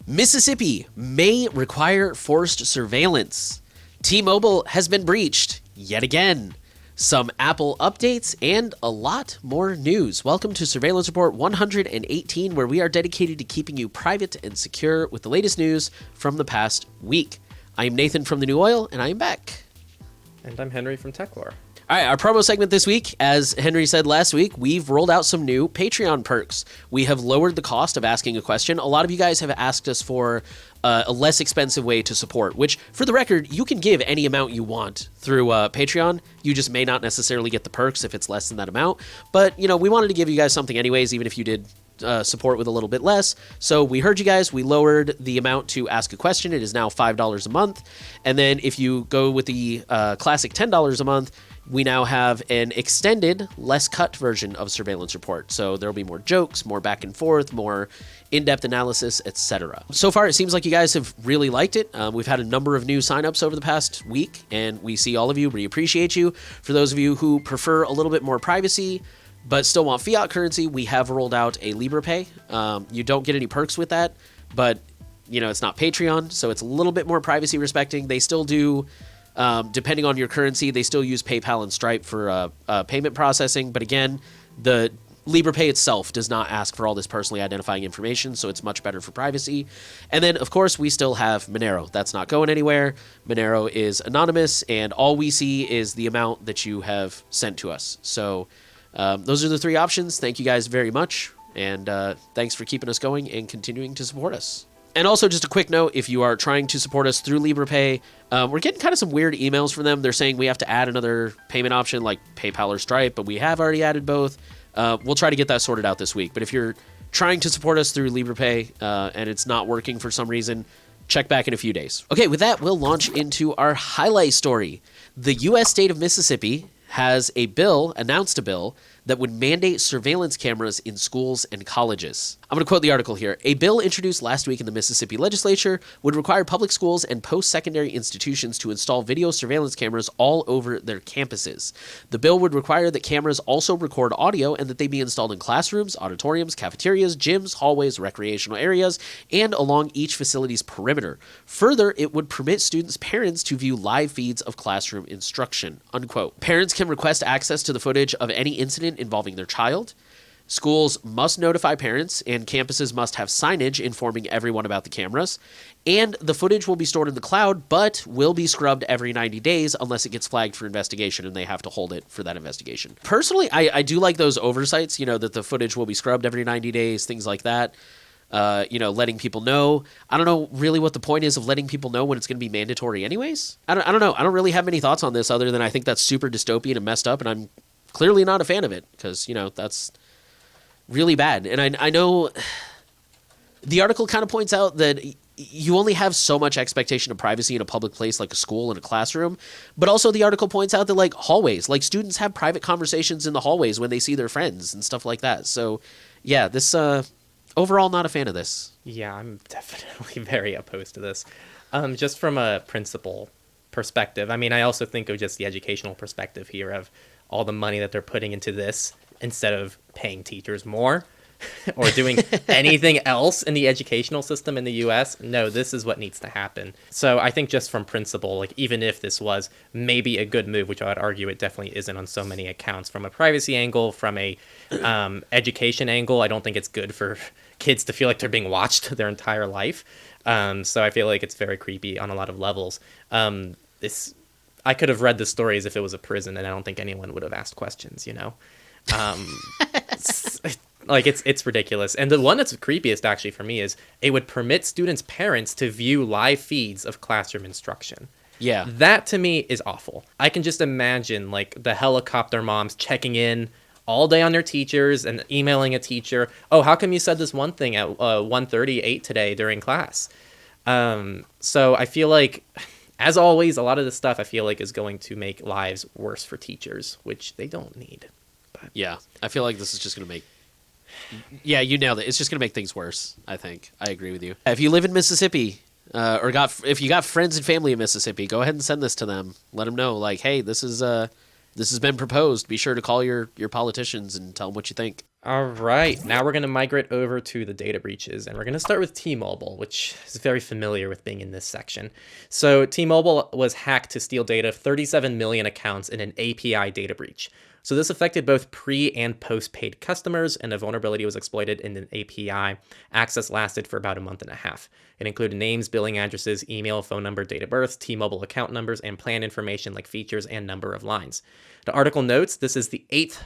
Mississippi may require forced surveillance. T-Mobile has been breached yet again. Some Apple updates and a lot more news. Welcome to Surveillance Report 118, where we are dedicated to keeping you private and secure with the latest news from the past week. I am Nathan from The New Oil, and I am back. And I'm Henry from Techlore. All right, our promo segment this week, as Henry said last week, we've rolled out some new Patreon perks. We have lowered the cost of asking a question. A lot of you guys have asked us for a less expensive way to support, which, for the record, you can give any amount you want through Patreon. You just may not necessarily get the perks if it's less than that amount. But, you know, we wanted to give you guys something anyways, even if you did support with a little bit less. So we heard you guys. We lowered the amount to ask a question. It is now $5 a month. And then if you go with the classic $10 a month, we now have an extended, less cut version of Surveillance Report. So there'll be more jokes, more back and forth, more in-depth analysis, etc. So far, it seems like you guys have really liked it. We've had a number of new signups over the past week, and we see all of you. We appreciate you. For those of you who prefer a little bit more privacy, but still want fiat currency, we have rolled out a LibrePay. You don't get any perks with that, but you know it's not Patreon, so it's a little bit more privacy respecting. They still do, depending on your currency, they still use PayPal and Stripe for payment processing. But again, the LibrePay itself does not ask for all this personally identifying information, so it's much better for privacy. And then, of course, we still have Monero. That's not going anywhere. Monero is anonymous, and all we see is the amount that you have sent to us. So those are the three options. Thank you guys very much, and thanks for keeping us going and continuing to support us. And also, just a quick note, if you are trying to support us through LibrePay, we're getting kind of some weird emails from them. They're saying we have to add another payment option like PayPal or Stripe, but we have already added both. We'll try to get that sorted out this week. But if you're trying to support us through LibrePay and it's not working for some reason, check back in a few days. Okay, with that, we'll launch into our highlight story. The U.S. state of Mississippi has announced a bill that would mandate surveillance cameras in schools and colleges. I'm going to quote the article here. A bill introduced last week in the Mississippi legislature would require public schools and post-secondary institutions to install video surveillance cameras all over their campuses. The bill would require that cameras also record audio and that they be installed in classrooms, auditoriums, cafeterias, gyms, hallways, recreational areas, and along each facility's perimeter. Further, it would permit students' parents to view live feeds of classroom instruction, unquote. Parents can request access to the footage of any incident involving their child. Schools must notify parents, and campuses must have signage informing everyone about the cameras. And the footage will be stored in the cloud, but will be scrubbed every 90 days unless it gets flagged for investigation, and they have to hold it for that investigation. Personally, I do like those oversights, that the footage will be scrubbed every 90 days, things like that. Letting people know. I don't know really what the point is of letting people know when it's going to be mandatory anyways. I don't know. I don't really have many thoughts on this other than I think that's super dystopian and messed up, and I'm clearly not a fan of it because, that's really bad. And I know the article kind of points out that you only have so much expectation of privacy in a public place like a school and a classroom, but also the article points out that like hallways, like students have private conversations in the hallways when they see their friends and stuff like that. So yeah, this overall not a fan of this. Yeah, I'm definitely very opposed to this. Just from a principle perspective. I mean, I also think of just the educational perspective here of all the money that they're putting into this instead of paying teachers more or doing anything else in the educational system in the U.S. No, this is what needs to happen. So I think just from principle, like even if this was maybe a good move, which I would argue it definitely isn't on so many accounts, from a privacy angle, from a education angle, I don't think it's good for kids to feel like they're being watched their entire life. So I feel like it's very creepy on a lot of levels. I could have read the story as if it was a prison, and I don't think anyone would have asked questions, It's ridiculous. And the one that's creepiest actually for me is it would permit students' parents to view live feeds of classroom instruction. Yeah. That to me is awful. I can just imagine like the helicopter moms checking in all day on their teachers and emailing a teacher, oh, how come you said this one thing at 1:38 today during class? So I feel like, as always, a lot of this stuff I feel like is going to make lives worse for teachers, which they don't need. But yeah, I feel like this is just going to make... Yeah, you nailed it. It's just going to make things worse, I think. I agree with you. If you live in Mississippi, if you got friends and family in Mississippi, go ahead and send this to them. Let them know, like, hey, this has been proposed. Be sure to call your politicians and tell them what you think. All right, now we're going to migrate over to the data breaches, and we're going to start with T-Mobile, which is very familiar with being in this section. So T-Mobile was hacked to steal data of 37 million accounts in an API data breach. So this affected both pre- and post-paid customers, and the vulnerability was exploited in an API. Access lasted for about a month and a half. It included names, billing addresses, email, phone number, date of birth, T-Mobile account numbers, and plan information like features and number of lines. The article notes this is the eighth.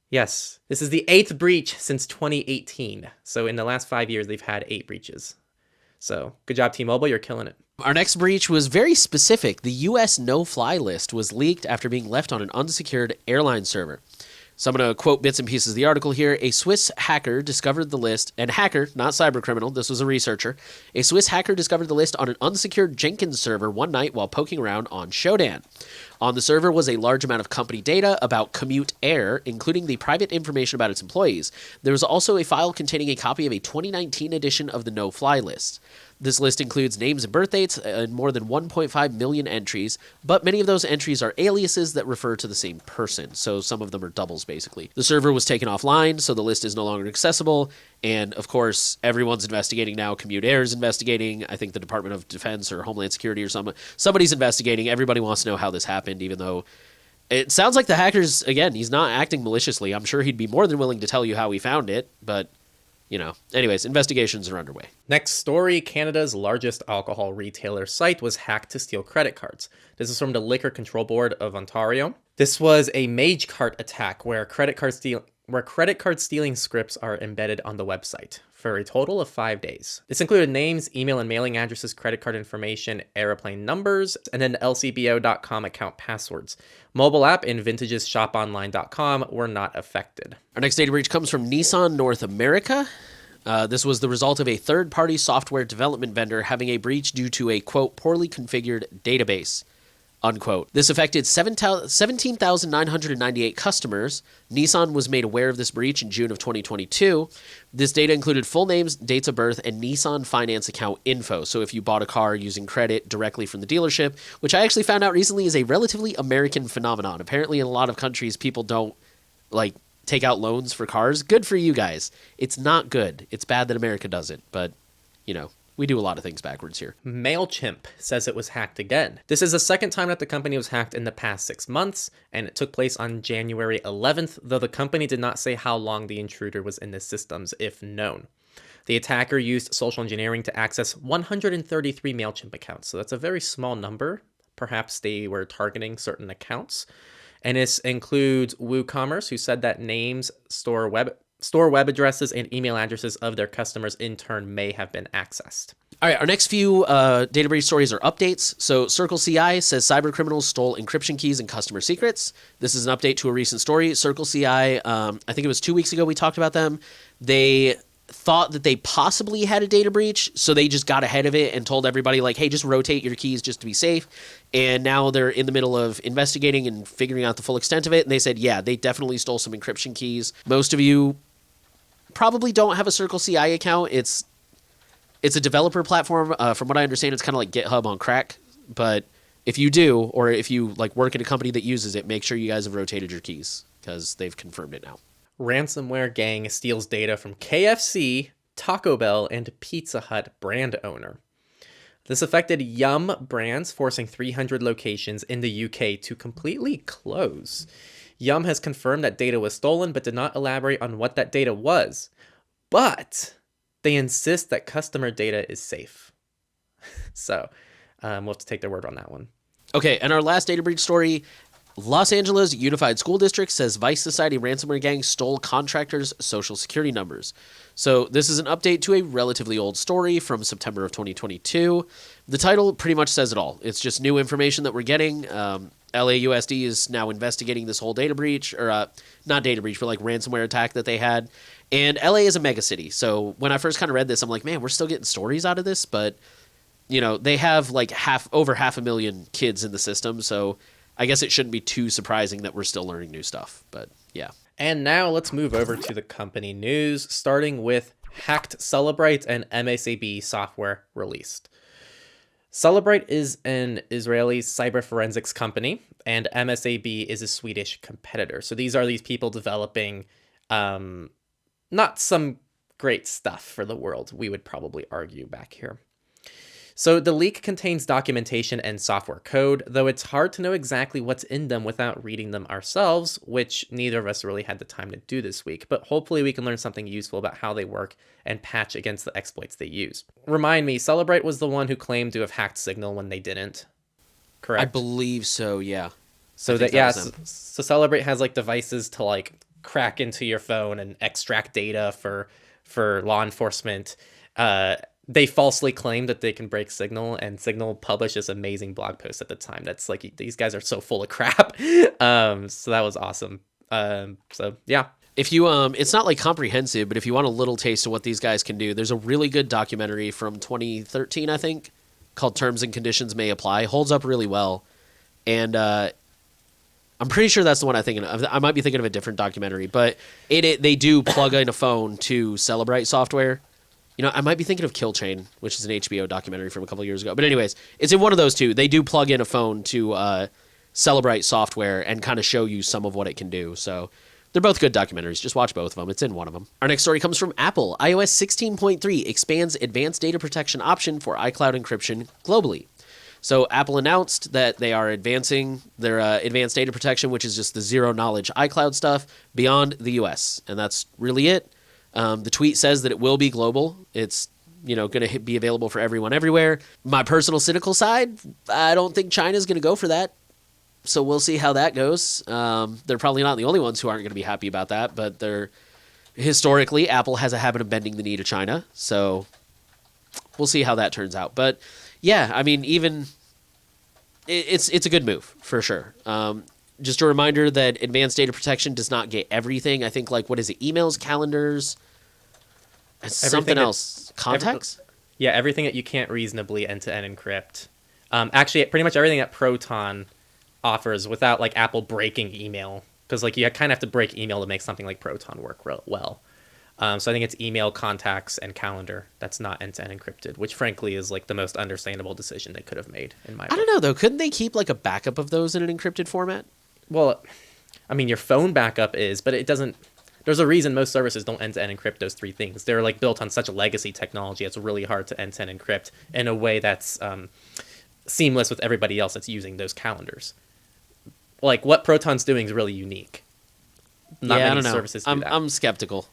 Yes, this is the 8th breach since 2018. So in the last 5 years, they've had 8 breaches. So good job, T-Mobile. You're killing it. Our next breach was very specific. The U.S. no-fly list was leaked after being left on an unsecured airline server. So I'm going to quote bits and pieces of the article here. A Swiss hacker discovered the list, and hacker, not cybercriminal, this was a researcher. A Swiss hacker discovered the list on an unsecured Jenkins server one night while poking around on Shodan. On the server was a large amount of company data about Commute Air, including the private information about its employees. There was also a file containing a copy of a 2019 edition of the no-fly list. This list includes names and birth dates and more than 1.5 million entries, but many of those entries are aliases that refer to the same person, so some of them are doubles, basically. The server was taken offline, so the list is no longer accessible, and of course, everyone's investigating now. Commute Air is investigating. I think the Department of Defense or Homeland Security or somebody's investigating. Everybody wants to know how this happened, even though it sounds like the hackers, again, he's not acting maliciously. I'm sure he'd be more than willing to tell you how he found it, but anyways, investigations are underway. Next story, Canada's largest alcohol retailer site was hacked to steal credit cards. This is from the Liquor Control Board of Ontario. This was a mage cart attack where credit card stealing scripts are embedded on the website for a total of 5 days. This included names, email and mailing addresses, credit card information, airplane numbers, and then lcbo.com account passwords. Mobile app and Vintage's shoponline.com were not affected. Our next data breach comes from Nissan North America. This was the result of a third-party software development vendor having a breach due to a, quote, poorly configured database, unquote. This affected 17,998 customers. Nissan was made aware of this breach in June of 2022. This data included full names, dates of birth, and Nissan finance account info. So if you bought a car using credit directly from the dealership, which I actually found out recently is a relatively American phenomenon. Apparently in a lot of countries, people don't, take out loans for cars. Good for you guys. It's not good. It's bad that America does it, but, we do a lot of things backwards here. MailChimp says it was hacked again. This is the second time that the company was hacked in the past 6 months, and it took place on January 11th, though the company did not say how long the intruder was in the systems, if known. The attacker used social engineering to access 133 MailChimp accounts, so that's a very small number. Perhaps they were targeting certain accounts. And this includes WooCommerce, who said that names, store web addresses, and email addresses of their customers in turn may have been accessed. All right, our next few data breach stories are updates. So Circle CI says cybercriminals stole encryption keys and customer secrets. This is an update to a recent story. Circle CI, I think it was 2 weeks ago we talked about them. They thought that they possibly had a data breach, so they just got ahead of it and told everybody, hey, just rotate your keys just to be safe. And now they're in the middle of investigating and figuring out the full extent of it. And they said, yeah, they definitely stole some encryption keys. Most of you probably don't have a Circle CI account. It's a developer platform. From what I understand, it's kind of like GitHub on crack. But if you do, or if you work in a company that uses it, make sure you guys have rotated your keys because they've confirmed it now. Ransomware gang steals data from KFC, Taco Bell, and Pizza Hut brand owner. This affected Yum brands, forcing 300 locations in the UK to completely close. Yum has confirmed that data was stolen, but did not elaborate on what that data was. But they insist that customer data is safe. So we'll have to take their word on that one. Okay, and our last data breach story, Los Angeles Unified School District says Vice Society ransomware gang stole contractors' social security numbers. So this is an update to a relatively old story from September of 2022. The title pretty much says it all. It's just new information that we're getting. LAUSD is now investigating this whole data breach, or not data breach, but ransomware attack that they had. And LA is a megacity. So when I first kind of read this, I'm like, man, we're still getting stories out of this. But, they have over 500,000 kids in the system. So I guess it shouldn't be too surprising that we're still learning new stuff. But yeah. And now let's move over to the company news, starting with hacked Celebrite and MSAB software released. Celebrite is an Israeli cyber forensics company, and MSAB is a Swedish competitor. So these are these people developing not some great stuff for the world, we would probably argue back here. So the leak contains documentation and software code, though it's hard to know exactly what's in them without reading them ourselves, which neither of us really had the time to do this week, but hopefully we can learn something useful about how they work and patch against the exploits they use. Remind me, Celebrite was the one who claimed to have hacked Signal when they didn't, correct? I believe so, yeah. So so Celebrate has like devices to like crack into your phone and extract data for law enforcement. They falsely claim that they can break Signal, and Signal published this amazing blog post at the time. That's like, these guys are so full of crap. So that was awesome. So yeah. If you it's not like comprehensive, but if you want a little taste of what these guys can do, there's a really good documentary from 2013, I think, called Terms and Conditions May Apply. Holds up really well. And I'm pretty sure that's the one I'm thinking of. I might be thinking of a different documentary, but they do plug in a phone to Celebrite software. You know, I might be thinking of Kill Chain, which is an HBO documentary from a couple of years ago. But anyways, it's in one of those two. They do plug in a phone to Celebrite software and kind of show you some of what it can do. So they're both good documentaries. Just watch both of them. It's in one of them. Our next story comes from Apple. iOS 16.3 expands advanced data protection option for iCloud encryption globally. So Apple announced that they are advancing their advanced data protection, which is just the zero-knowledge iCloud stuff, beyond the US. And that's really it. The tweet says that it will be global. It's, going to be available for everyone everywhere. My personal cynical side, I don't think China's going to go for that. So we'll see how that goes. They're probably not the only ones who aren't going to be happy about that, but historically, Apple has a habit of bending the knee to China. So we'll see how that turns out. But yeah, I mean, it's a good move for sure. Just a reminder that advanced data protection does not get everything. I think, what is it? Emails, calendars, and something else. Contacts? Everything that you can't reasonably end-to-end encrypt. Actually, pretty much everything that Proton offers without, Apple breaking email. Because, you kind of have to break email to make something like Proton work well. So I think it's email, contacts, and calendar that's not end-to-end encrypted, which, frankly, is, the most understandable decision they could have made, in my opinion. I don't know, though. Couldn't they keep, a backup of those in an encrypted format? Well, I mean, your phone backup is, but it doesn't. There's a reason most services don't end-to-end encrypt those three things. They're built on such a legacy technology. It's really hard to end-to-end encrypt in a way that's seamless with everybody else that's using those calendars. What Proton's doing is really unique. Not many services do that. I'm skeptical.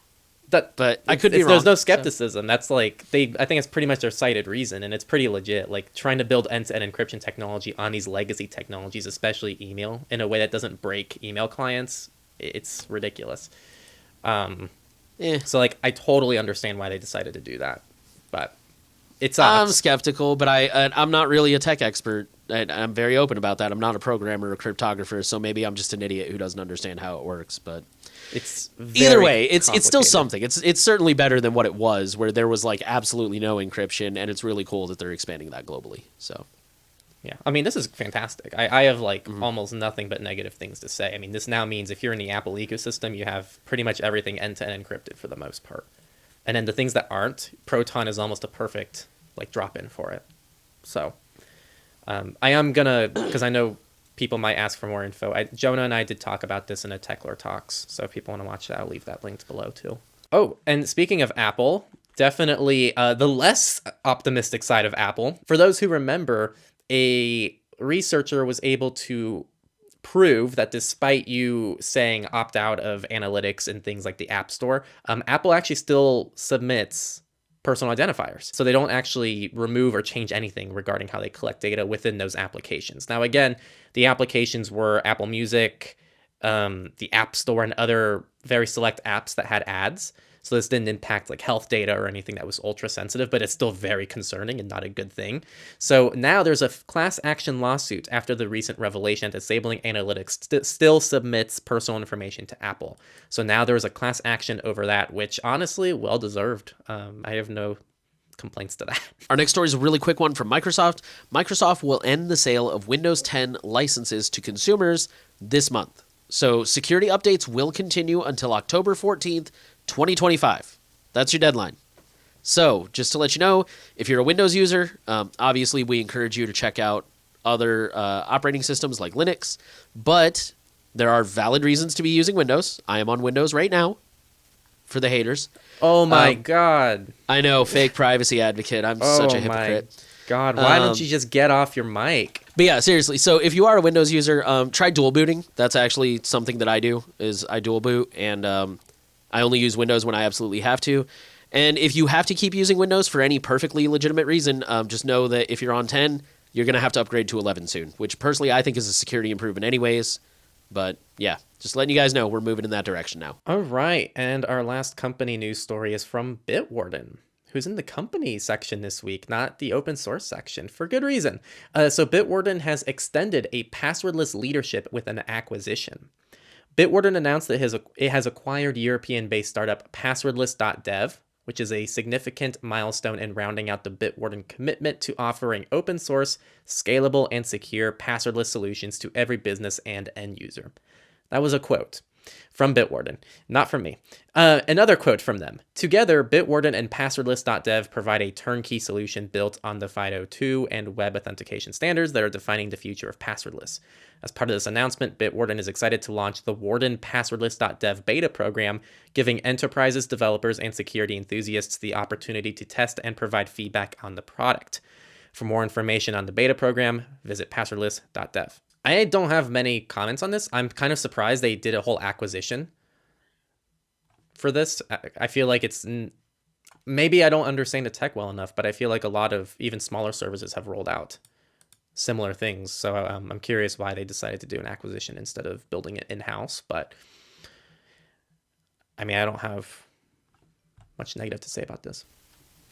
But I could be wrong. There's no skepticism. So. That's I think it's pretty much their cited reason, and it's pretty legit. Trying to build end-to-end encryption technology on these legacy technologies, especially email, in a way that doesn't break email clients, it's ridiculous. So I totally understand why they decided to do that, but it sucks. I'm skeptical, but I'm not really a tech expert. I'm very open about that. I'm not a programmer or cryptographer, so maybe I'm just an idiot who doesn't understand how it works, but. It's either way, it's still something. It's certainly better than what it was, where there was absolutely no encryption, and it's really cool that they're expanding that globally. So, yeah, I mean, this is fantastic. I have almost nothing but negative things to say. I mean, this now means if you're in the Apple ecosystem, you have pretty much everything end-to-end encrypted for the most part, and then the things that aren't, Proton is almost a perfect drop-in for it. So, I am gonna, because I know people might ask for more info. Jonah and I did talk about this in a Techlore Talks, so if people want to watch that, I'll leave that linked below too. Oh, and speaking of Apple, definitely the less optimistic side of Apple. For those who remember, a researcher was able to prove that despite you saying opt out of analytics and things like the App Store, Apple actually still submits personal identifiers. So they don't actually remove or change anything regarding how they collect data within those applications. Now, again, the applications were Apple Music, the App Store, and other very select apps that had ads. So this didn't impact health data or anything that was ultra sensitive, but it's still very concerning and not a good thing. So now there's a class action lawsuit after the recent revelation that disabling analytics still submits personal information to Apple. So now there's a class action over that, which honestly, well deserved. I have no complaints to that. Our next story is a really quick one from Microsoft. Microsoft will end the sale of Windows 10 licenses to consumers this month. So security updates will continue until October 14th, 2025. That's your deadline. So, just to let you know, if you're a Windows user, obviously we encourage you to check out other operating systems like Linux, but there are valid reasons to be using Windows. I am on Windows right now, for the haters. Oh my God. I know, fake privacy advocate. I'm such a hypocrite. Oh my God. Why don't you just get off your mic? But yeah, seriously. So if you are a Windows user, try dual booting. That's actually something that I do, is I dual boot, and I only use Windows when I absolutely have to. And if you have to keep using Windows for any perfectly legitimate reason, just know that if you're on 10, you're going to have to upgrade to 11 soon, which personally I think is a security improvement anyways. But yeah, just letting you guys know we're moving in that direction now. All right. And our last company news story is from Bitwarden, who's in the company section this week, not the open source section, for good reason. So Bitwarden has extended a passwordless leadership with an acquisition. Bitwarden announced that it has acquired European-based startup passwordless.dev, which is a significant milestone in rounding out the Bitwarden commitment to offering open source, scalable, and secure passwordless solutions to every business and end user. That was a quote from Bitwarden, not from me. Another quote from them. Together, Bitwarden and passwordless.dev provide a turnkey solution built on the FIDO2 and web authentication standards that are defining the future of passwordless. As part of this announcement, Bitwarden is excited to launch the Warden passwordless.dev beta program, giving enterprises, developers, and security enthusiasts the opportunity to test and provide feedback on the product. For more information on the beta program, visit passwordless.dev. I don't have many comments on this. I'm kind of surprised they did a whole acquisition for this. I feel like it's, maybe I don't understand the tech well enough, but I feel like a lot of even smaller services have rolled out similar things. So I'm curious why they decided to do an acquisition instead of building it in-house. But I mean, I don't have much negative to say about this.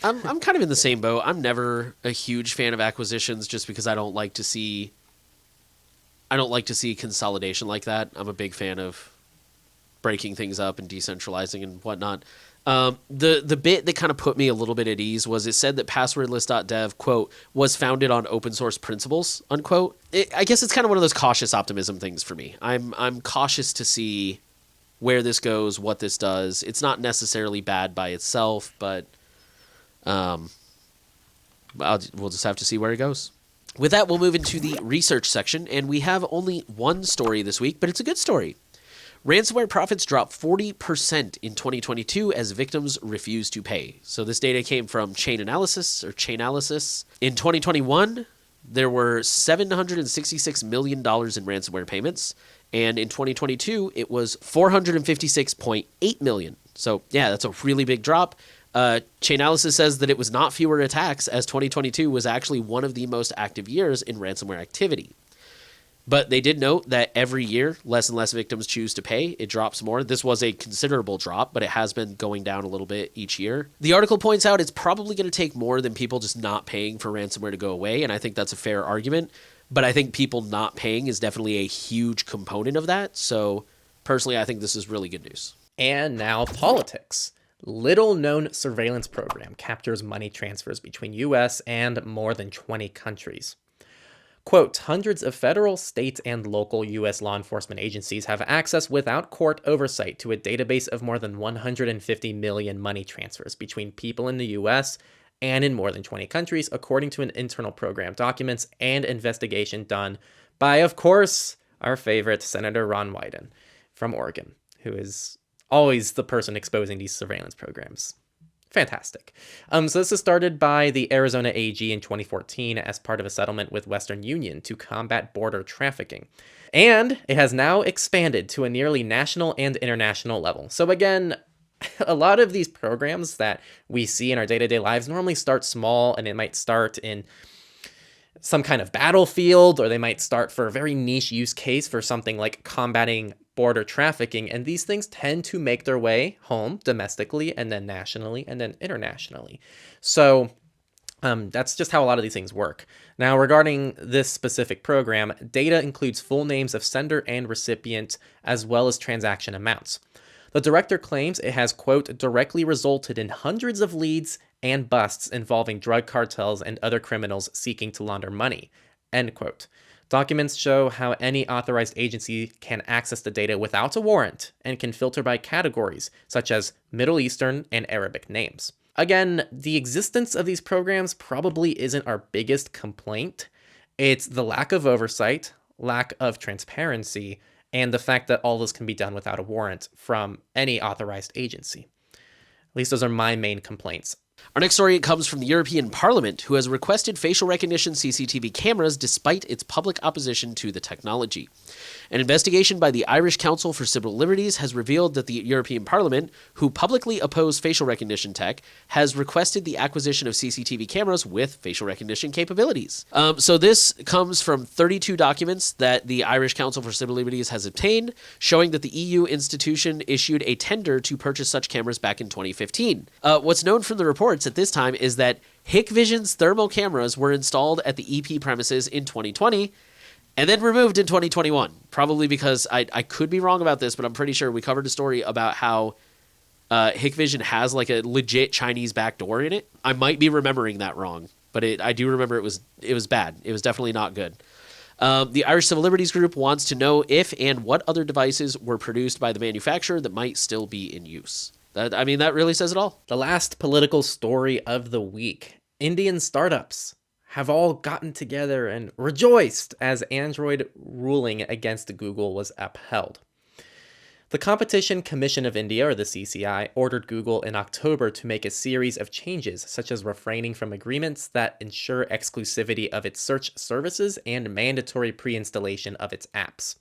I'm kind of in the same boat. I'm never a huge fan of acquisitions just because I don't like to see consolidation like that. I'm a big fan of breaking things up and decentralizing and whatnot. The bit that kind of put me a little bit at ease was it said that passwordless.dev, quote, was founded on open source principles, unquote. I guess it's kind of one of those cautious optimism things for me. I'm cautious to see where this goes, what this does. It's not necessarily bad by itself, but we'll just have to see where it goes. With that, we'll move into the research section, and we have only one story this week, but it's a good story. Ransomware profits dropped 40% in 2022 as victims refused to pay. So this data came from Chainalysis. In 2021, there were $766 million in ransomware payments, and in 2022, it was $456.8 million. So yeah, that's a really big drop. Chainalysis says that it was not fewer attacks, as 2022 was actually one of the most active years in ransomware activity. But they did note that every year, less and less victims choose to pay. It drops more. This was a considerable drop, but it has been going down a little bit each year. The article points out it's probably going to take more than people just not paying for ransomware to go away, and I think that's a fair argument. But I think people not paying is definitely a huge component of that. So personally, I think this is really good news. And now politics. Little-known surveillance program captures money transfers between U.S. and more than 20 countries. Quote, hundreds of federal, state, and local U.S. law enforcement agencies have access without court oversight to a database of more than 150 million money transfers between people in the U.S. and in more than 20 countries, according to an internal program documents and investigation done by, of course, our favorite Senator Ron Wyden from Oregon, who is always the person exposing these surveillance programs. Fantastic. So this was started by the Arizona AG in 2014 as part of a settlement with Western Union to combat border trafficking. And it has now expanded to a nearly national and international level. So again, a lot of these programs that we see in our day-to-day lives normally start small, and it might start in some kind of battlefield, or they might start for a very niche use case for something like combating border trafficking, and these things tend to make their way home domestically and then nationally and then internationally. So that's just how a lot of these things work. Now, regarding this specific program, data includes full names of sender and recipient, as well as transaction amounts. The director claims it has, quote, directly resulted in hundreds of leads and busts involving drug cartels and other criminals seeking to launder money, end quote. Documents show how any authorized agency can access the data without a warrant and can filter by categories, such as Middle Eastern and Arabic names. Again, the existence of these programs probably isn't our biggest complaint. It's the lack of oversight, lack of transparency, and the fact that all this can be done without a warrant from any authorized agency. At least those are my main complaints. Our next story comes from the European Parliament, who has requested facial recognition CCTV cameras despite its public opposition to the technology. An investigation by the Irish Council for Civil Liberties has revealed that the European Parliament, who publicly oppose facial recognition tech, has requested the acquisition of CCTV cameras with facial recognition capabilities. So this comes from 32 documents that the Irish Council for Civil Liberties has obtained, showing that the EU institution issued a tender to purchase such cameras back in 2015. What's known from the reports at this time is that Hikvision's thermal cameras were installed at the EP premises in 2020, and then removed in 2021, probably because I could be wrong about this, but I'm pretty sure we covered a story about how Hikvision has like a legit Chinese backdoor in it. I might be remembering that wrong, but I do remember it was bad. It was definitely not good. The Irish Civil Liberties Group wants to know if and what other devices were produced by the manufacturer that might still be in use. That really says it all. The last political story of the week. Indian startups have all gotten together and rejoiced as Android ruling against Google was upheld. The Competition Commission of India, or the CCI, ordered Google in October to make a series of changes, such as refraining from agreements that ensure exclusivity of its search services and mandatory pre-installation of its apps.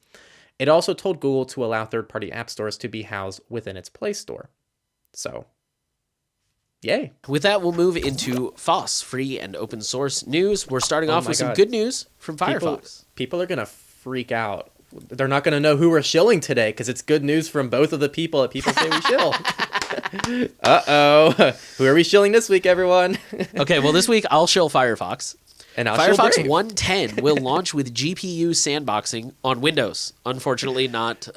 It also told Google to allow third-party app stores to be housed within its Play Store. So, yay. With that, we'll move into FOSS, free and open source news. We're starting off with some good news from Firefox. People are going to freak out. They're not going to know who we're shilling today because it's good news from both of the people that people say we shill. Uh-oh. Who are we shilling this week, everyone? Okay, well, this week I'll shill Firefox. And Firefox 110 will launch with GPU sandboxing on Windows. Unfortunately, not...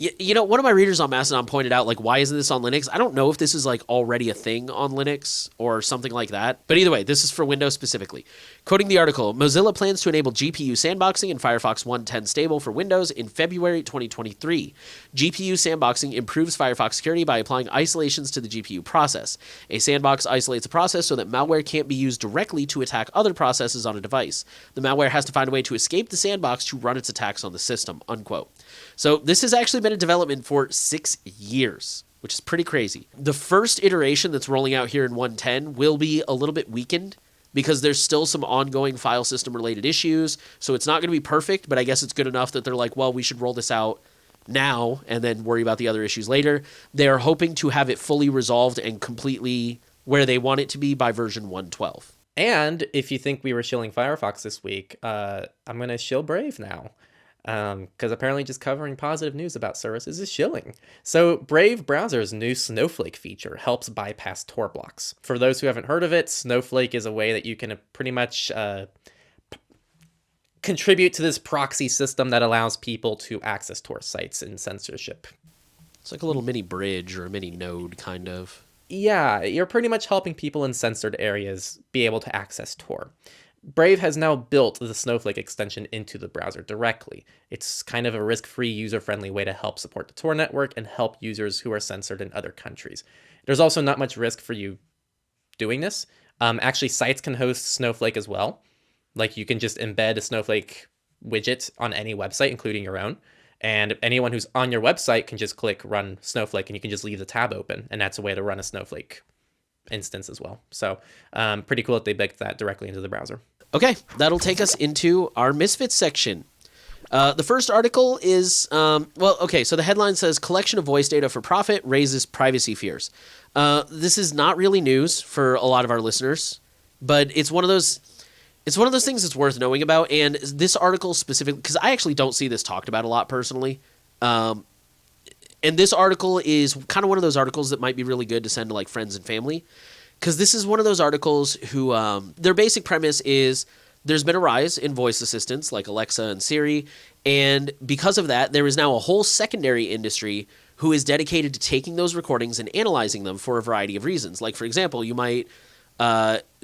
one of my readers on Mastodon pointed out, like, why isn't this on Linux? I don't know if this is, like, already a thing on Linux or something like that. But either way, this is for Windows specifically. Quoting the article, Mozilla plans to enable GPU sandboxing in Firefox 110 stable for Windows in February 2023. GPU sandboxing improves Firefox security by applying isolations to the GPU process. A sandbox isolates a process so that malware can't be used directly to attack other processes on a device. The malware has to find a way to escape the sandbox to run its attacks on the system, unquote. So this has actually been in development for 6 years, which is pretty crazy. The first iteration that's rolling out here in 110 will be a little bit weakened because there's still some ongoing file system related issues. So it's not going to be perfect, but I guess it's good enough that they're like, well, we should roll this out now and then worry about the other issues later. They are hoping to have it fully resolved and completely where they want it to be by version 112. And if you think we were shilling Firefox this week, I'm going to shill Brave now. Because apparently just covering positive news about services is shilling. So Brave browser's new Snowflake feature helps bypass Tor blocks. For those who haven't heard of it, Snowflake is a way that you can pretty much contribute to this proxy system that allows people to access Tor sites in censorship. It's like a little mini bridge or a mini node, kind of. Yeah, you're pretty much helping people in censored areas be able to access Tor. Brave has now built the Snowflake extension into the browser directly. It's kind of a risk-free, user-friendly way to help support the Tor network and help users who are censored in other countries. There's also not much risk for you doing this. Actually, sites can host Snowflake as well. Like, you can just embed a Snowflake widget on any website, including your own. And anyone who's on your website can just click Run Snowflake, and you can just leave the tab open. And that's a way to run a Snowflake instance as well. So pretty cool that they baked that directly into the browser. Okay, that'll take us into our Misfits section. The first article is, so the headline says, collection of voice data for profit raises privacy fears. This is not really news for a lot of our listeners, but it's one of those things that's worth knowing about. And this article specifically, because I actually don't see this talked about a lot personally. And this article is kind of one of those articles that might be really good to send to like friends and family. Because this is one of those articles who, their basic premise is there's been a rise in voice assistants like Alexa and Siri, and because of that, there is now a whole secondary industry who is dedicated to taking those recordings and analyzing them for a variety of reasons. Like, for example, you might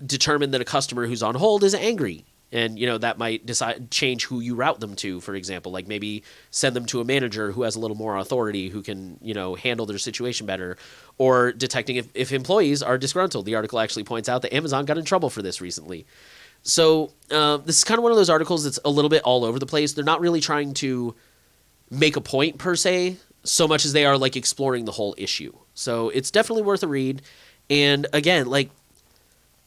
determine that a customer who's on hold is angry, And, that might change who you route them to, for example. Like maybe send them to a manager who has a little more authority, who can, handle their situation better. Or detecting if employees are disgruntled. The article actually points out that Amazon got in trouble for this recently. So this is kind of one of those articles that's a little bit all over the place. They're not really trying to make a point per se, so much as they are like exploring the whole issue. So it's definitely worth a read. And again, like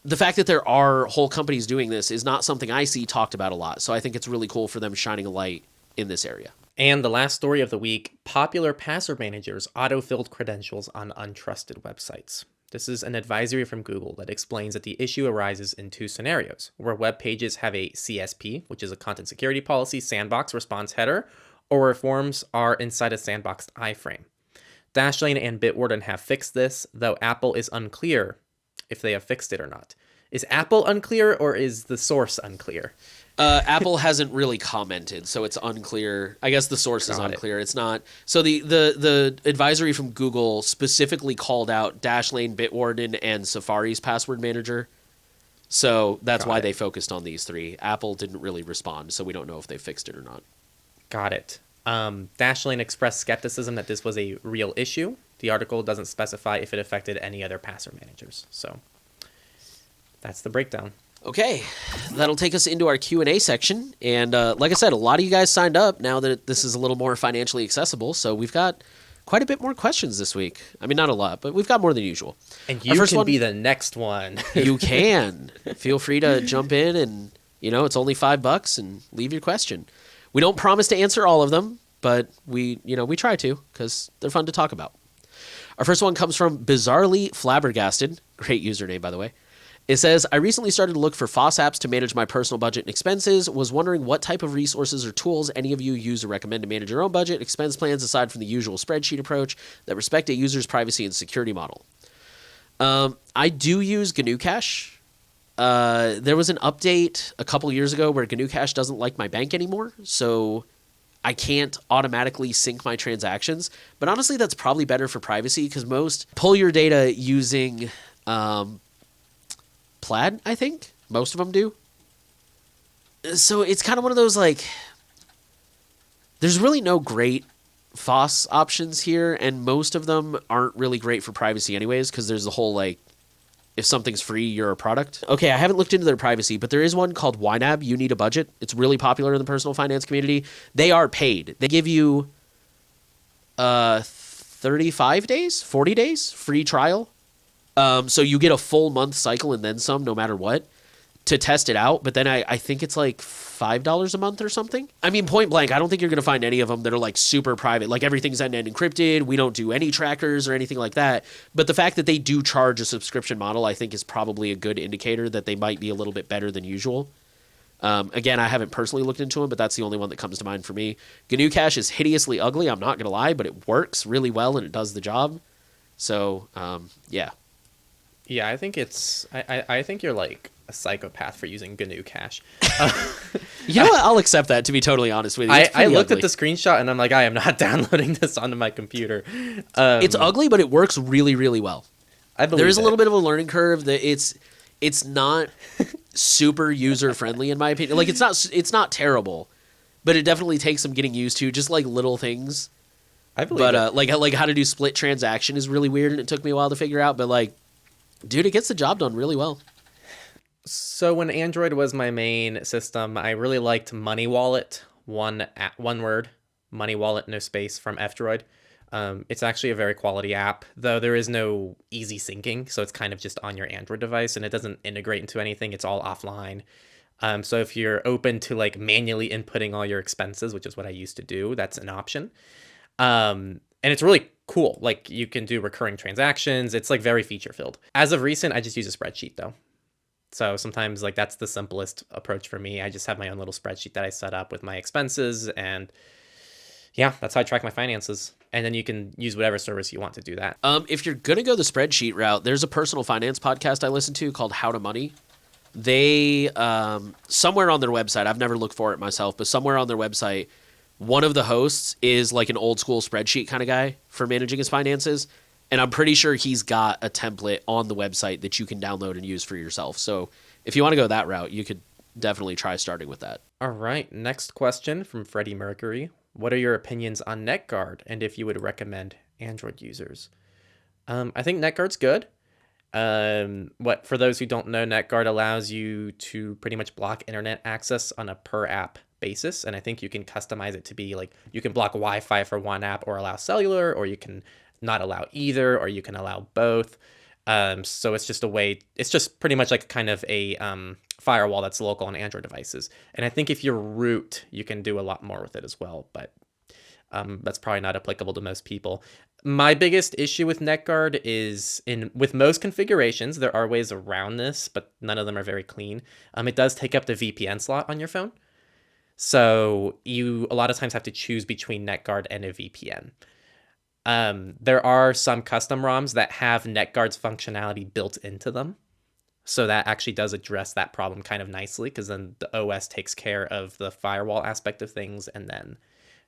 the fact that there are whole companies doing this is not something I see talked about a lot. So I think it's really cool for them shining a light in this area. And the last story of the week, popular password managers auto-filled credentials on untrusted websites. This is an advisory from Google that explains that the issue arises in two scenarios, where web pages have a CSP, which is a content security policy sandbox response header, or where forms are inside a sandboxed iframe. Dashlane and Bitwarden have fixed this, though Apple is unclear if they have fixed it or not. Is Apple unclear or is the source unclear? Apple hasn't really commented, so it's unclear. I guess the source is unclear. It's not. So the advisory from Google specifically called out Dashlane, Bitwarden, and Safari's password manager. So that's why they focused on these three. Apple didn't really respond, so we don't know if they fixed it or not. Got it. Dashlane expressed skepticism that this was a real issue. The article doesn't specify if it affected any other password managers. So that's the breakdown. Okay, that'll take us into our Q&A section. And like I said, a lot of you guys signed up now that this is a little more financially accessible. So we've got quite a bit more questions this week. I mean, not a lot, but we've got more than usual. And you can be the next one. You can. Feel free to jump in and, it's only $5 and leave your question. We don't promise to answer all of them, but we try to because they're fun to talk about. Our first one comes from Bizarrely Flabbergasted. Great username, by the way. It says, I recently started to look for FOSS apps to manage my personal budget and expenses. Was wondering what type of resources or tools any of you use or recommend to manage your own budget, expense plans, aside from the usual spreadsheet approach that respect a user's privacy and security model. I do use GNU Cache. There was an update a couple years ago where GNU Cache doesn't like my bank anymore, so I can't automatically sync my transactions. But honestly, that's probably better for privacy because most pull your data using Plaid, I think. Most of them do. So it's kind of one of those, like, there's really no great FOSS options here, and most of them aren't really great for privacy anyways, because there's the whole, like, if something's free, you're a product. Okay, I haven't looked into their privacy, but there is one called YNAB, You Need a Budget. It's really popular in the personal finance community. They are paid. They give you 35 days, 40 days free trial. So you get a full month cycle and then some, no matter what, to test it out. But then I think it's like $5 a month or something. I mean, point blank, I don't think you're going to find any of them that are like super private. Like everything's end-to-end encrypted. We don't do any trackers or anything like that. But the fact that they do charge a subscription model, I think is probably a good indicator that they might be a little bit better than usual. Again, I haven't personally looked into them, but that's the only one that comes to mind for me. GNU Cache is hideously ugly, I'm not going to lie, but it works really well and it does the job. So, yeah. Yeah, I think I think you're like a psychopath for using GNU Cache. You know what? I'll accept that, to be totally honest with you. I looked at the screenshot and I'm like, I am not downloading this onto my computer. It's ugly, but it works really, really well. I believe there is a little bit of a learning curve. That it's not super user friendly in my opinion. Like it's not terrible, but it definitely takes some getting used to. Just like little things. I believe it. Like how to do split transaction is really weird, and it took me a while to figure out. But like, dude, it gets the job done really well. So when Android was my main system, I really liked Money Wallet, one word, Money Wallet, no space, from F-Droid. It's actually a very quality app, though there is no easy syncing, so it's kind of just on your Android device, and it doesn't integrate into anything. It's all offline. So if you're open to like manually inputting all your expenses, which is what I used to do, that's an option. And it's really cool. Like you can do recurring transactions. It's like very feature filled. As of recent, I just use a spreadsheet though. So sometimes like that's the simplest approach for me. I just have my own little spreadsheet that I set up with my expenses, and yeah, that's how I track my finances. And then you can use whatever service you want to do that. If you're going to go the spreadsheet route, there's a personal finance podcast I listen to called How to Money. They, somewhere on their website, I've never looked for it myself, but somewhere on their website, one of the hosts is like an old school spreadsheet kind of guy for managing his finances. And I'm pretty sure he's got a template on the website that you can download and use for yourself. So if you want to go that route, you could definitely try starting with that. All right, next question from Freddie Mercury. What are your opinions on NetGuard, and if you would recommend Android users? I think NetGuard's good. For those who don't know, NetGuard allows you to pretty much block internet access on a per app basis, and I think you can customize it to be like you can block Wi-Fi for one app or allow cellular, or you can not allow either, or you can allow both. So it's just a way. It's just pretty much like kind of a firewall that's local on Android devices. And I think if you're root, you can do a lot more with it as well. But that's probably not applicable to most people. My biggest issue with NetGuard is with most configurations, there are ways around this, but none of them are very clean. It does take up the VPN slot on your phone. So you a lot of times have to choose between NetGuard and a VPN. There are some custom ROMs that have NetGuard's functionality built into them. So that actually does address that problem kind of nicely, because then the OS takes care of the firewall aspect of things, and then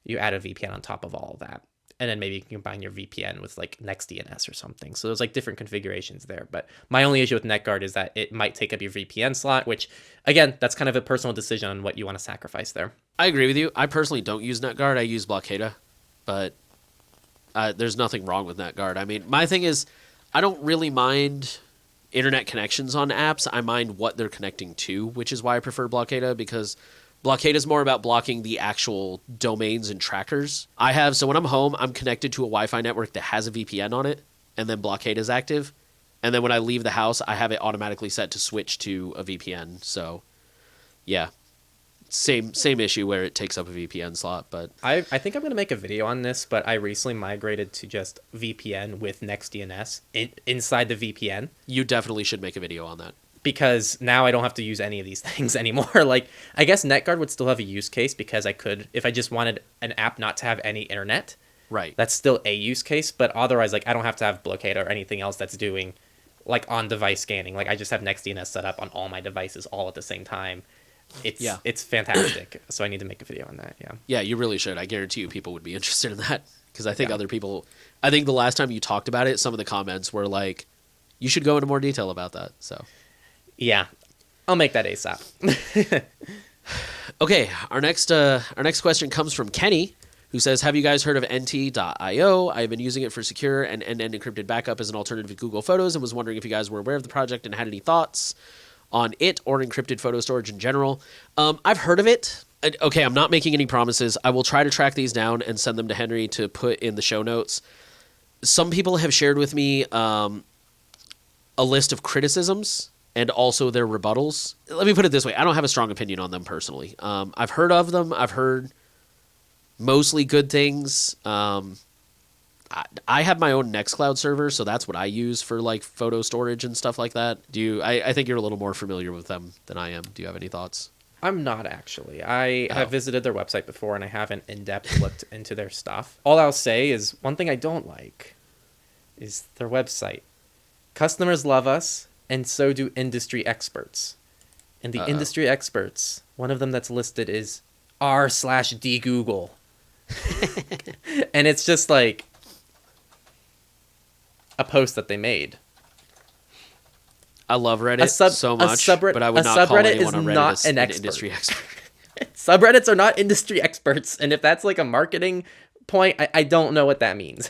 you add a VPN on top of all of that. And then maybe you can combine your VPN with like NextDNS or something. So there's like different configurations there. But my only issue with NetGuard is that it might take up your VPN slot, which, again, that's kind of a personal decision on what you want to sacrifice there. I agree with you. I personally don't use NetGuard. I use Blockada, but there's nothing wrong with NetGuard. I mean, my thing is, I don't really mind internet connections on apps. I mind what they're connecting to, which is why I prefer Blockada, because Blockade is more about blocking the actual domains and trackers. So when I'm home, I'm connected to a Wi-Fi network that has a VPN on it, and then Blockade is active. And then when I leave the house, I have it automatically set to switch to a VPN. So, yeah, same issue where it takes up a VPN slot. But I think I'm going to make a video on this, but I recently migrated to just VPN with NextDNS inside the VPN. You definitely should make a video on that. Because now I don't have to use any of these things anymore. Like, I guess NetGuard would still have a use case, because I could, if I just wanted an app not to have any internet, right? That's still a use case. But otherwise, like, I don't have to have Blockade or anything else that's doing, like, on-device scanning. Like, I just have NextDNS set up on all my devices all at the same time. It's fantastic. So I need to make a video on that. Yeah, you really should. I guarantee you people would be interested in that, because I think other people. I think the last time you talked about it, some of the comments were like, "You should go into more detail about that." So. Yeah, I'll make that ASAP. Okay, our next question comes from Kenny, who says, have you guys heard of NT.io? I've been using it for secure and end-to-end encrypted backup as an alternative to Google Photos, and was wondering if you guys were aware of the project and had any thoughts on it or encrypted photo storage in general. I've heard of it. Okay, I'm not making any promises. I will try to track these down and send them to Henry to put in the show notes. Some people have shared with me a list of criticisms and also their rebuttals. Let me put it this way. I don't have a strong opinion on them personally. I've heard of them. I've heard mostly good things. I have my own Nextcloud server, so that's what I use for like photo storage and stuff like that. I think you're a little more familiar with them than I am. Do you have any thoughts? I'm not actually. I have visited their website before, and I haven't in-depth looked into their stuff. All I'll say is one thing I don't like is their website. Customers love us, and so do industry experts. And the industry experts, one of them that's listed is r/d Google. And it's just like a post that they made. I love Reddit so much, but I would not call anyone on Reddit an industry expert. Subreddits are not industry experts, and if that's like a marketing point, I don't know what that means.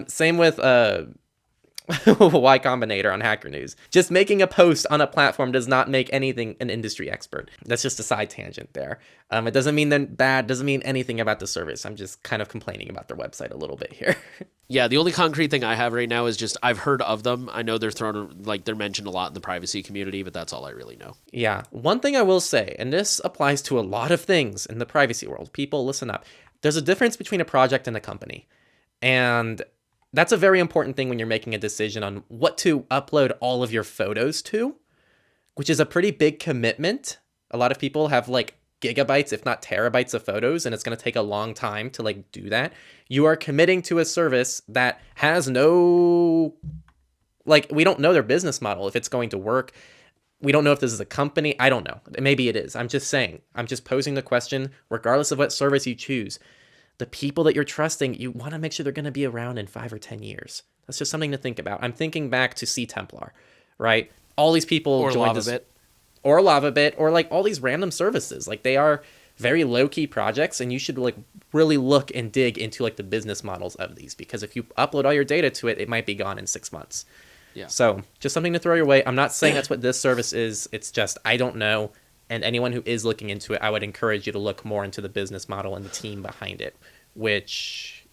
Same with Y Combinator on Hacker News. Just making a post on a platform does not make anything an industry expert. That's just a side tangent there. It doesn't mean they're bad, doesn't mean anything about the service. I'm just kind of complaining about their website a little bit here. Yeah, the only concrete thing I have right now is just I've heard of them. I know they're mentioned a lot in the privacy community, but that's all I really know. Yeah. One thing I will say, and this applies to a lot of things in the privacy world. People, listen up. There's a difference between a project and a company. And that's a very important thing when you're making a decision on what to upload all of your photos to, which is a pretty big commitment. A lot of people have like gigabytes, if not terabytes of photos, and it's going to take a long time to like do that. You are committing to a service that has no, like, we don't know their business model, if it's going to work. We don't know if this is a company. I don't know. Maybe it is. I'm just saying. I'm just posing the question, regardless of what service you choose. The people that you're trusting, you want to make sure they're going to be around in 5 or 10 years. That's just something to think about. I'm thinking back to C Templar, right? All these people or joined LavaBit. or LavaBit or like all these random services. Like they are very low-key projects, and you should like really look and dig into like the business models of these, because if you upload all your data to it, it might be gone in 6 months. Yeah. So just something to throw your way. I'm not saying that's what this service is. It's just, I don't know. And anyone who is looking into it, I would encourage you to look more into the business model and the team behind it. Which,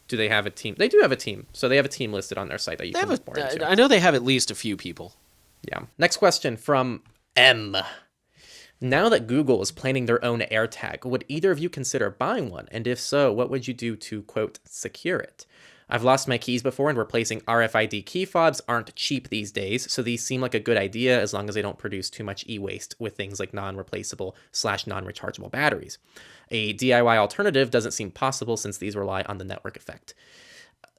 do they have a team? They do have a team. So they have a team listed on their site that you can look more into. I know they have at least a few people. Yeah. Next question from M. Now that Google is planning their own AirTag, would either of you consider buying one? And if so, what would you do to, quote, secure it? I've lost my keys before, and replacing RFID key fobs aren't cheap these days, so these seem like a good idea as long as they don't produce too much e-waste with things like non-replaceable/non-rechargeable batteries. A DIY alternative doesn't seem possible since these rely on the network effect.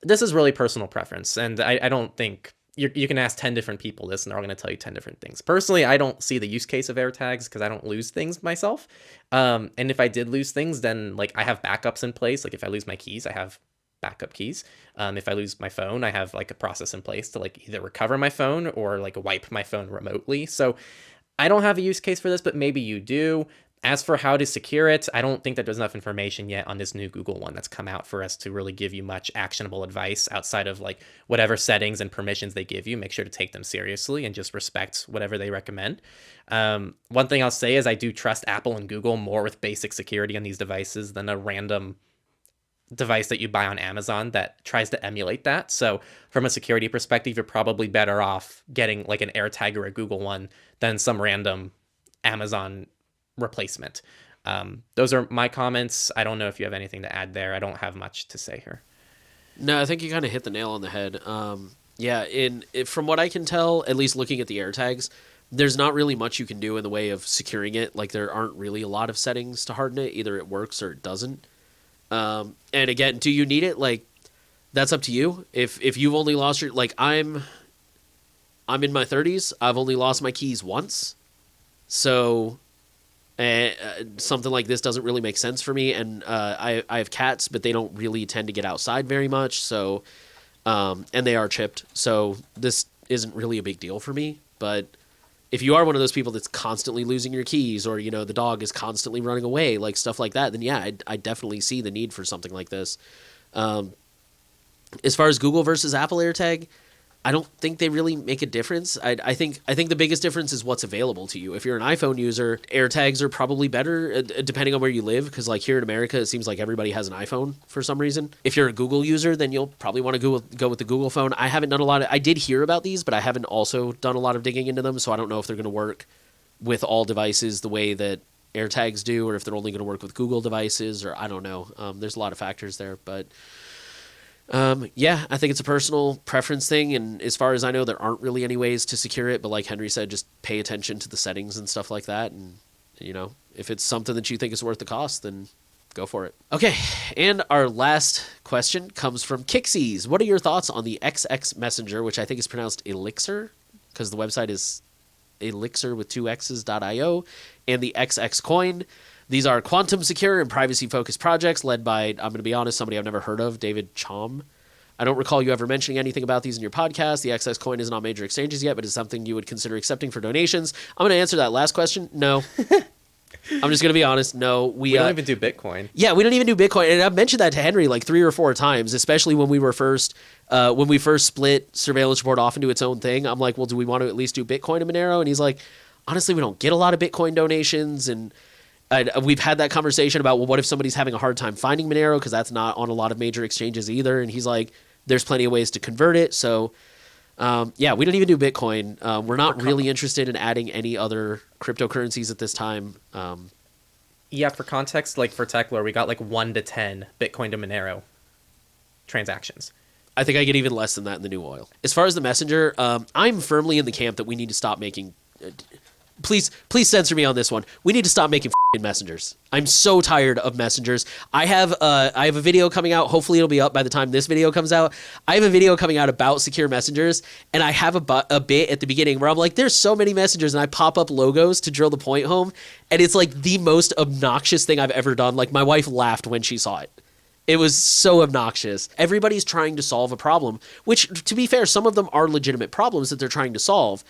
This is really personal preference, and I don't think... You can ask 10 different people this, and they're all going to tell you 10 different things. Personally, I don't see the use case of AirTags because I don't lose things myself. And if I did lose things, then like I have backups in place. Like if I lose my keys, I have backup keys. If I lose my phone, I have like a process in place to like either recover my phone or like wipe my phone remotely. So I don't have a use case for this, but maybe you do. As for how to secure it, I don't think that there's enough information yet on this new Google one that's come out for us to really give you much actionable advice outside of like whatever settings and permissions they give you. Make sure to take them seriously and just respect whatever they recommend. One thing I'll say is I do trust Apple and Google more with basic security on these devices than a random device that you buy on Amazon that tries to emulate that. So from a security perspective, you're probably better off getting like an AirTag or a Google one than some random Amazon replacement. Those are my comments. I don't know if you have anything to add there. I don't have much to say here. No, I think you kind of hit the nail on the head. From what I can tell, at least looking at the AirTags, there's not really much you can do in the way of securing it. Like there aren't really a lot of settings to harden it. Either it works or it doesn't. And again, do you need it? Like that's up to you. If you've only lost your, like I'm in my 30s. I've only lost my keys once. So something like this doesn't really make sense for me, and I have cats, but they don't really tend to get outside very much, so and they are chipped, so this isn't really a big deal for me. But if you are one of those people that's constantly losing your keys, or you know the dog is constantly running away, like stuff like that, then yeah, I definitely see the need for something like this. As far as Google versus Apple AirTag, I don't think they really make a difference. I think the biggest difference is what's available to you. If you're an iPhone user, AirTags are probably better depending on where you live, because like here in America, it seems like everybody has an iPhone for some reason. If you're a Google user, then you'll probably want to go with the Google phone. I haven't done I did hear about these, but I haven't also done a lot of digging into them, so I don't know if they're going to work with all devices the way that AirTags do, or if they're only going to work with Google devices, or I don't know. There's a lot of factors there, but... I think it's a personal preference thing, and as far as I know, there aren't really any ways to secure it, but like Henry said, just pay attention to the settings and stuff like that, and, you know, if it's something that you think is worth the cost, then go for it. Okay, and our last question comes from Kixies. What are your thoughts on the XX Messenger, which I think is pronounced Elixir, because the website is elixir with 2x's.io, and the XX Coin? These are quantum secure and privacy-focused projects led by, I'm going to be honest, somebody I've never heard of, David Chom. I don't recall you ever mentioning anything about these in your podcast. The XX Coin isn't on major exchanges yet, but is something you would consider accepting for donations. I'm going to answer that last question. No. I'm just going to be honest. No. We don't even do Bitcoin. Yeah, we don't even do Bitcoin. And I've mentioned that to Henry like 3 or 4 times, especially when we first split Surveillance Report off into its own thing. I'm like, well, do we want to at least do Bitcoin and Monero? And he's like, honestly, we don't get a lot of Bitcoin donations, and we've had that conversation about, well, what if somebody's having a hard time finding Monero, because that's not on a lot of major exchanges either. And he's like, there's plenty of ways to convert it. So, we don't even do Bitcoin. We're not really interested in adding any other cryptocurrencies at this time. For context, like for Techlore, we got like 1 to 10 Bitcoin to Monero transactions. I think I get even less than that in the New Oil. As far as the Messenger, I'm firmly in the camp that we need to stop making... Please censor me on this one. We need to stop making messengers. I'm so tired of messengers. I have a video coming out. Hopefully it'll be up by the time this video comes out. I have a video coming out about secure messengers, and I have a bit at the beginning where I'm like, there's so many messengers, and I pop up logos to drill the point home, and it's like the most obnoxious thing I've ever done. Like my wife laughed when she saw it. It was so obnoxious. Everybody's trying to solve a problem, which, to be fair, some of them are legitimate problems that they're trying to solve.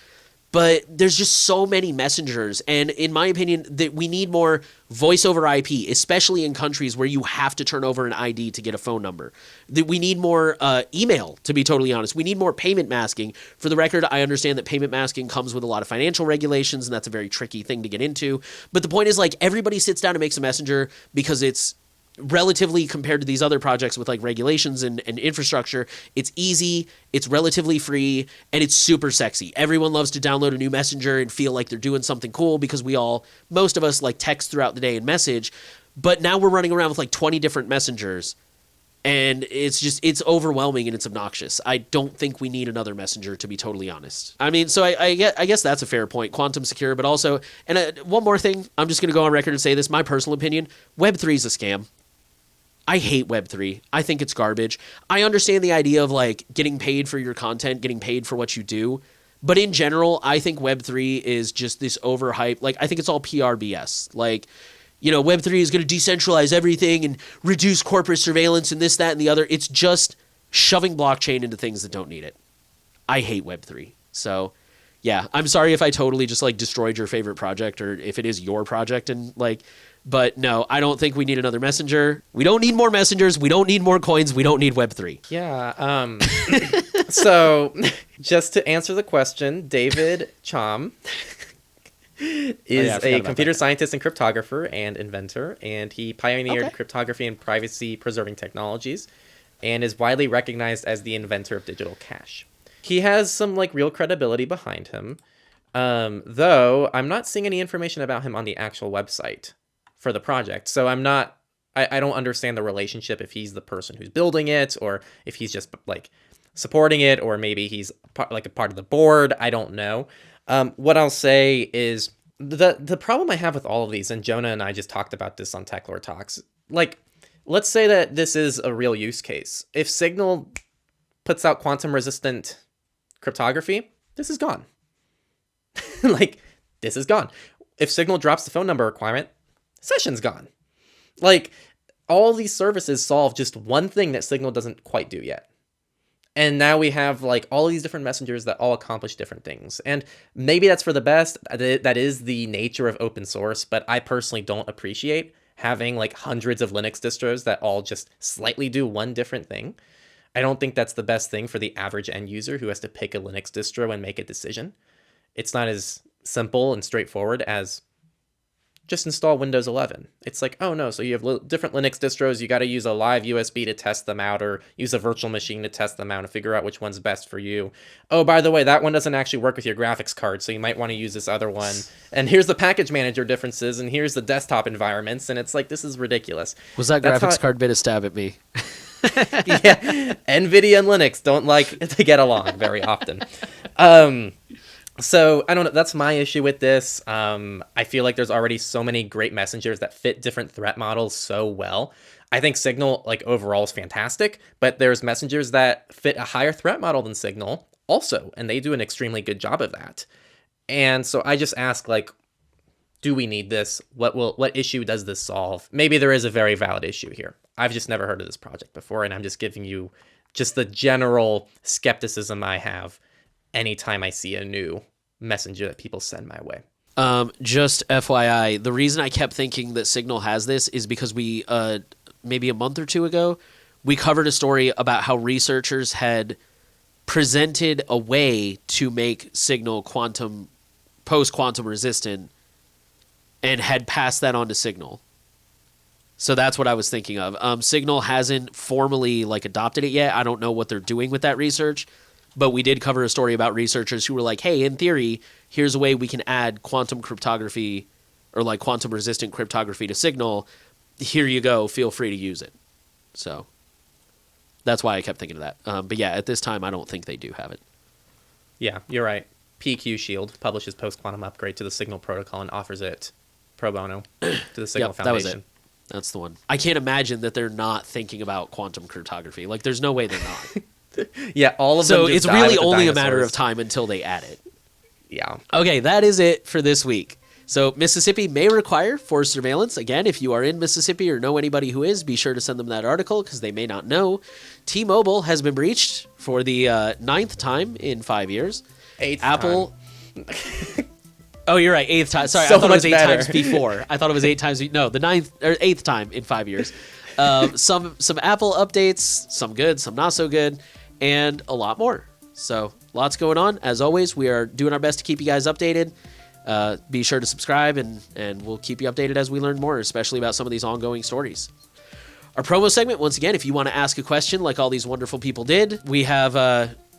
But there's just so many messengers, and in my opinion, that we need more voice over IP, especially in countries where you have to turn over an ID to get a phone number. That we need more email, to be totally honest. We need more payment masking. For the record, I understand that payment masking comes with a lot of financial regulations, and that's a very tricky thing to get into. But the point is, like, everybody sits down and makes a messenger because it's relatively, compared to these other projects with like regulations and infrastructure, it's easy, it's relatively free, and it's super sexy. Everyone loves to download a new messenger and feel like they're doing something cool because most of us like text throughout the day and message, but now we're running around with like 20 different messengers, and it's overwhelming and it's obnoxious. I don't think we need another messenger, to be totally honest. I mean, so I guess that's a fair point, quantum secure, but also, and one more thing, I'm just going to go on record and say this, my personal opinion, Web3 is a scam. I hate Web3. I think it's garbage. I understand the idea of like getting paid for your content, getting paid for what you do. But in general, I think Web3 is just this overhyped, like I think it's all PRBS. Like, you know, Web3 is going to decentralize everything and reduce corporate surveillance and this, that, and the other. It's just shoving blockchain into things that don't need it. I hate Web3. So yeah, I'm sorry if I totally just like destroyed your favorite project, or if it is your project, and like, but no, I don't think we need another messenger. We don't need more messengers. We don't need more coins. We don't need Web3. Yeah. So just to answer the question, David Cham is a computer scientist and cryptographer and inventor, and he pioneered cryptography and privacy preserving technologies, and is widely recognized as the inventor of digital cash. He has some like real credibility behind him, though I'm not seeing any information about him on the actual website for the project. So I don't understand the relationship, if he's the person who's building it, or if he's just like supporting it, or maybe he's like a part of the board. I don't know. What I'll say is the problem I have with all of these, and Jonah and I just talked about this on Techlore Talks, like, let's say that this is a real use case. If Signal puts out quantum resistant cryptography, this is gone. Like, this is gone. If Signal drops the phone number requirement, session's gone. Like, all these services solve just one thing that Signal doesn't quite do yet. And now we have like all these different messengers that all accomplish different things. And maybe that's for the best. That is the nature of open source, but I personally don't appreciate having like hundreds of Linux distros that all just slightly do one different thing. I don't think that's the best thing for the average end user who has to pick a Linux distro and make a decision. It's not as simple and straightforward as just install Windows 11. It's like, oh no, so you have different Linux distros, you got to use a live USB to test them out, or use a virtual machine to test them out and figure out which one's best for you. Oh, by the way, that one doesn't actually work with your graphics card, so you might want to use this other one. And here's the package manager differences, and here's the desktop environments, and it's like, this is ridiculous. Was that graphics card bit a stab at me? Yeah, NVIDIA and Linux don't like to get along very often. So I don't know. That's my issue with this. I feel like there's already so many great messengers that fit different threat models so well. I think Signal, like, overall is fantastic, but there's messengers that fit a higher threat model than Signal also, and they do an extremely good job of that. And so I just ask, like, do we need this? What issue does this solve? Maybe there is a very valid issue here. I've just never heard of this project before, and I'm just giving you just the general skepticism I have anytime I see a new messenger that people send my way. Just FYI, the reason I kept thinking that Signal has this is because we, maybe a month or two ago, we covered a story about how researchers had presented a way to make Signal post-quantum resistant, and had passed that on to Signal. So that's what I was thinking of. Signal hasn't formally like adopted it yet. I don't know what they're doing with that research, but we did cover a story about researchers who were like, hey, in theory, here's a way we can add quantum cryptography, or like quantum resistant cryptography to Signal. Here you go. Feel free to use it. So that's why I kept thinking of that. But yeah, at this time, I don't think they do have it. Yeah, you're right. PQ Shield publishes post-quantum upgrade to the Signal protocol and offers it pro bono to the Signal Foundation. That was it. That's the one. I can't imagine that they're not thinking about quantum cryptography. Like, there's no way they're not. Yeah, all of them. So it's really only a matter of time until they add it. Yeah. Okay, that is it for this week. So Mississippi may require forced surveillance. Again, if you are in Mississippi or know anybody who is, be sure to send them that article because they may not know. T-Mobile has been breached for the 9th time in 5 years. Eighth Apple. time. Oh, you're right. 8th time. Sorry, So I thought it was much 8 better. times before. I thought it was 8 times. No, the 9th or 8th time in 5 years. Some Apple updates, some good, some not so good, and a lot more. So lots going on. As always, we are doing our best to keep you guys updated. Be sure to subscribe, and we'll keep you updated as we learn more, especially about some of these ongoing stories. Our promo segment, once again, if you want to ask a question like all these wonderful people did, we have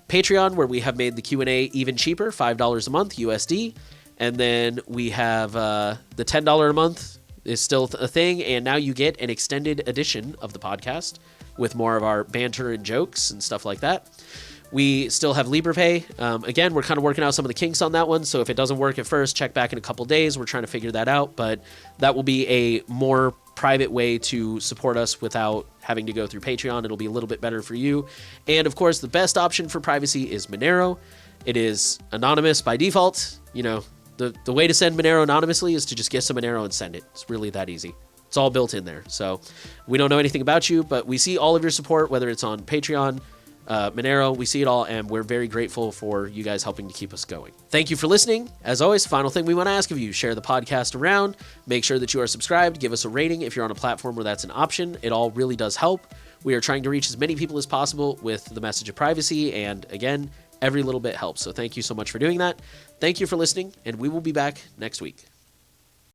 Patreon, where we have made the Q&A even cheaper, $5 a month USD. And then we have the $10 a month is still a thing, and now you get an extended edition of the podcast with more of our banter and jokes and stuff like that. We still have LibrePay. Again, we're kind of working out some of the kinks on that one, so if it doesn't work at first, check back in a couple days. We're trying to figure that out, but that will be a more private way to support us without having to go through Patreon. It'll be a little bit better for you. And of course, the best option for privacy is Monero. It is anonymous by default. You know, the way to send Monero anonymously is to just get some Monero and send it. It's really that easy. It's all built in there. So we don't know anything about you, but we see all of your support, whether it's on Patreon, Monero, we see it all, and we're very grateful for you guys helping to keep us going. Thank you for listening. As always, final thing we want to ask of you, share the podcast around. Make sure that you are subscribed. Give us a rating if you're on a platform where that's an option. It all really does help. We are trying to reach as many people as possible with the message of privacy, and again, every little bit helps. So thank you so much for doing that. Thank you for listening, and we will be back next week.